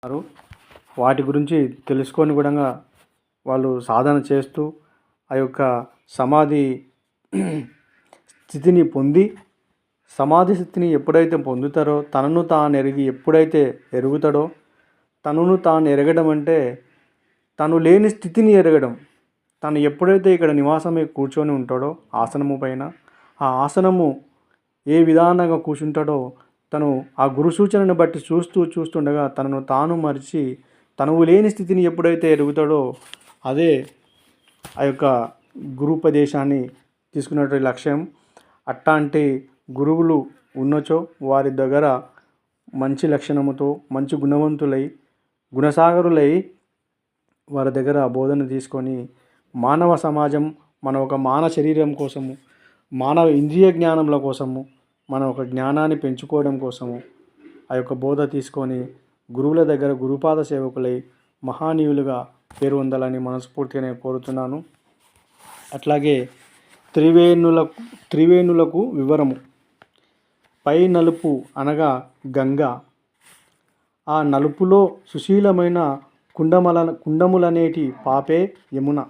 ఉన్నారు. వాటి గురించి తెలుసుకొని కూడా వాళ్ళు సాధన చేస్తూ ఆ యొక్క సమాధి స్థితిని పొంది, సమాధి స్థితిని ఎప్పుడైతే పొందుతారో, తనను తాను ఎప్పుడైతే ఎరుగుతాడో, తనను తాను ఎరగడం అంటే తను లేని స్థితిని ఎరగడం. తను ఎప్పుడైతే ఇక్కడ నివాసమై కూర్చొని ఉంటాడో ఆసనము పైన, ఆ ఆసనము ఏ విధానంగా కూర్చుంటాడో తను ఆ గురు సూచనను బట్టి చూస్తుండగా తనను తాను మరిచి తనువు లేని స్థితిని ఎప్పుడైతే ఎరుగుతాడో అదే ఆ యొక్క గురుపదేశాన్ని తీసుకున్నటువంటి లక్ష్యం. అట్లాంటి గురువులు ఉన్నచో వారి దగ్గర మంచి లక్షణముతో, మంచి గుణవంతులై, గుణసాగరులై వారి దగ్గర బోధన తీసుకొని మానవ సమాజం, మన ఒక మానవ శరీరం కోసము, మానవ ఇంద్రియ జ్ఞానముల కోసము, మన ఒక జ్ఞానాన్ని పెంచుకోవడం కోసము ఆ యొక్క బోధ తీసుకొని గురువుల దగ్గర గురుపాద సేవకులై మహానీయులుగా పేరు పొందాలని మనస్ఫూర్తిగా నేను కోరుతున్నాను. అట్లాగే త్రివేణులకు వివరము. పై నలుపు అనగా గంగ, ఆ నలుపులో సుశీలమైన కుండములనేటి పాపే యమున.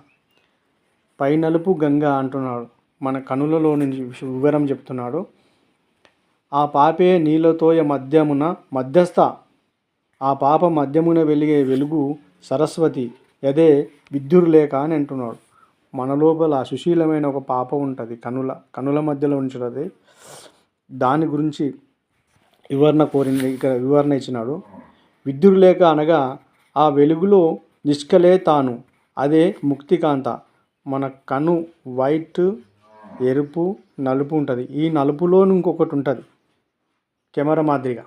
పై నలుపు గంగ అంటున్నాడు, మన కనులలో నుంచి వివరం చెప్తున్నాడు. ఆ పాపే నీలతోయ మధ్యస్థ, ఆ పాప మధ్యమున వెలిగే వెలుగు సరస్వతి, అదే విద్యుర్లేఖ అని అంటున్నాడు. మన లోపల సుశీలమైన ఒక పాప ఉంటుంది, కనుల మధ్యలో ఉంచుతుంది. దాని గురించి వివరణ ఇచ్చినాడు. విద్యుర్లేఖ అనగా ఆ వెలుగులో నిష్కలే తాను, అదే ముక్తికాంత. మన కను వైట్, ఎరుపు, నలుపు ఉంటుంది. ఈ నలుపులో ఇంకొకటి ఉంటుంది కెమెరా మాదిరిగా.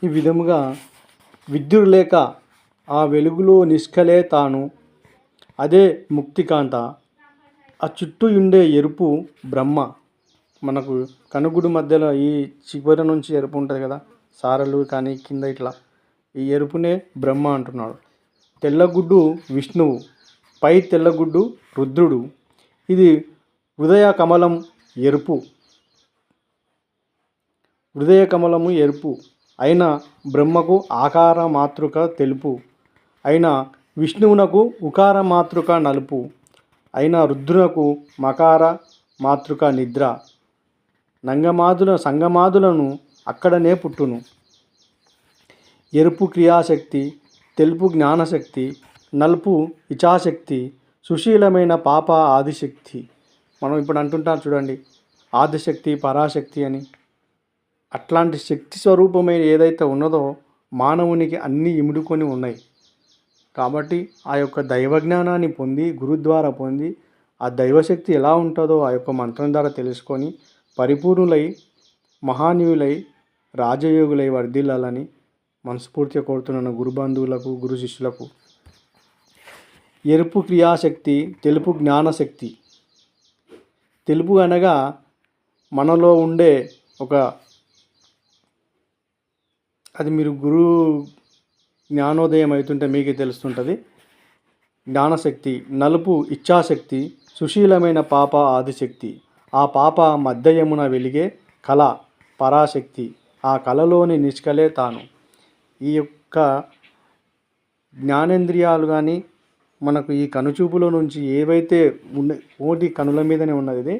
ఈ విధముగా విద్యుర్లేఖ ఆ వెలుగులో నిష్కలే తాను, అదే ముక్తికాంత. ఆ చుట్టూ ఉండే ఎరుపు బ్రహ్మ. మనకు కనుగుడు మధ్యలో ఈ చివరి నుంచి ఎరుపు ఉంటుంది కదా, సారలు కానీ కింద ఇట్లా, ఈ ఎరుపునే బ్రహ్మ అంటున్నాడు. తెల్లగుడ్డు విష్ణువు, పై తెల్లగుడ్డు రుద్రుడు. ఇది హృదయ కమలము ఎరుపు అయిన బ్రహ్మకు ఆకార మాతృక తెలుపు, అయిన విష్ణువునకు ఉకార మాతృక నలుపు, అయిన రుద్రునకు మకార మాతృక నిద్ర. సంగమాదులను అక్కడనే పుట్టును. ఎరుపు క్రియాశక్తి, తెలుపు జ్ఞానశక్తి, నలుపు ఇచ్ఛాశక్తి, సుశీలమైన పాప ఆదిశక్తి. మనం ఇప్పుడు అంటుంటాం చూడండి, ఆదిశక్తి, పరాశక్తి అని. అట్లాంటి శక్తి స్వరూపమైన ఏదైతే ఉన్నదో మానవునికి అన్నీ ఇముడుకొని ఉన్నాయి. కాబట్టి ఆ యొక్క దైవజ్ఞానాన్ని పొంది, గురు ద్వారా పొంది, ఆ దైవశక్తి ఎలా ఉంటుందో ఆ యొక్క మంత్రం ద్వారా తెలుసుకొని పరిపూర్ణులై, మహానీయులై, రాజయోగులై వర్ధిల్లాలని మనస్ఫూర్తిగా కోరుతున్నాను గురుబంధువులకు, గురు శిష్యులకు. ఎరుపు క్రియాశక్తి, తెలుపు జ్ఞానశక్తి. తెలుపు అనగా మనలో ఉండే ఒక, అది మీరు గురు జ్ఞానోదయం అవుతుంటే మీకే తెలుస్తుంటుంది, జ్ఞానశక్తి. నలుపు ఇచ్ఛాశక్తి, సుశీలమైన పాప ఆదిశక్తి. ఆ పాప మధ్యయమున వెలిగే కళ పరాశక్తి, ఆ కళలోని నిష్కలే తాను. ఈ యొక్క జ్ఞానేంద్రియాలు కానీ మనకు ఈ కనుచూపులో నుంచి ఏవైతే ఓటి కనుల మీదనే ఉన్నది, ఇది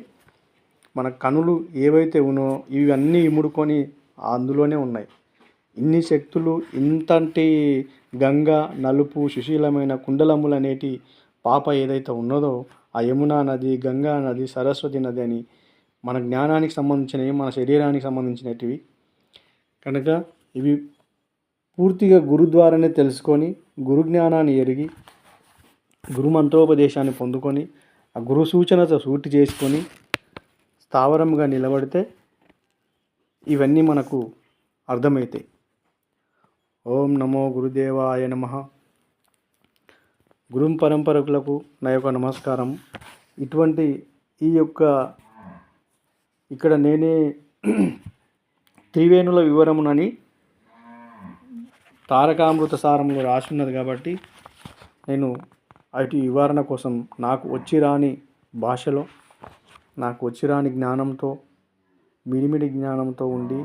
మన కనులు ఏవైతే ఉన్నో ఇవన్నీ ఇముడుకొని అందులోనే ఉన్నాయి. ఇన్ని శక్తులు, ఇంతటి గంగ, నలుపు, సుశీలమైన కుండలములు అనేటి పాప ఏదైతే ఉన్నదో ఆ యమునా నది, గంగా నది, సరస్వతి నది అని మన జ్ఞానానికి సంబంధించినవి, మన శరీరానికి సంబంధించినవి కనుక ఇవి పూర్తిగా గురు ద్వారానే తెలుసుకొని, గురు జ్ఞానాన్ని ఎరిగి, గురు మంత్రోపదేశాన్ని పొందుకొని, ఆ గురు సూచనతో సూటి చేసుకొని స్థావరంగా నిలబడితే ఇవన్నీ మనకు అర్థమవుతాయి. ఓం నమో గురుదేవాయ నమః. గురు పరంపరకులకు నా యొక్క నమస్కారం. ఇటువంటి ఈ యొక్క ఇక్కడ నేనే త్రివేణుల వివరమునని తారకామృత సారంలో రాసి ఉన్నది కాబట్టి నేను అటు వివరణ కోసం నాకు వచ్చి రాని భాషలో, నాకు వచ్చి రాని జ్ఞానంతో మిడిమిడి జ్ఞానంతో ఉండి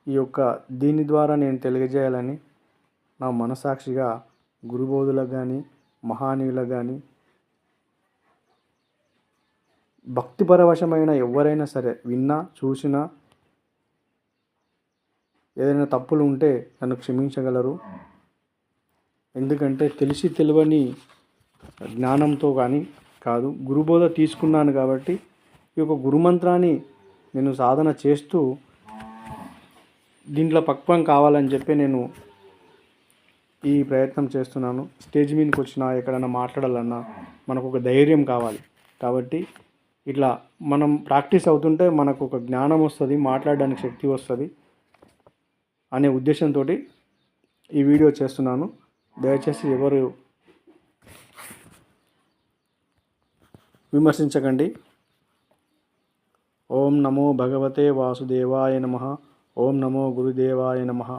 ఈ యొక్క దీని ద్వారా నేను తెలియజేయాలని నా మనసాక్షిగా గురుబోధులకు కానీ మహానీయులకు కానీ భక్తిపరవశమైన ఎవరైనా సరే విన్నా చూసినా ఏదైనా తప్పులు ఉంటే నన్ను క్షమించగలరు. ఎందుకంటే తెలిసి తెలియని జ్ఞానంతో కానీ కాదు, గురుబోధ తీసుకున్నాను కాబట్టి ఈ యొక్క గురుమంత్రాన్ని నేను సాధన చేస్తూ దీంట్లో పక్వం కావాలని చెప్పి నేను ఈ ప్రయత్నం చేస్తున్నాను. స్టేజ్ మీదకి వచ్చినా ఎక్కడైనా మాట్లాడాలన్నా మనకు ఒక ధైర్యం కావాలి. కాబట్టి ఇట్లా మనం ప్రాక్టీస్ అవుతుంటే మనకు ఒక జ్ఞానం వస్తుంది, మాట్లాడడానికి శక్తి వస్తుంది అనే ఉద్దేశంతో ఈ వీడియో చేస్తున్నాను. దయచేసి ఎవరు విమర్శించకండి. ఓం నమో భగవతే వాసుదేవాయ నమః. ఓం నమో గురుదేవాయ నమః.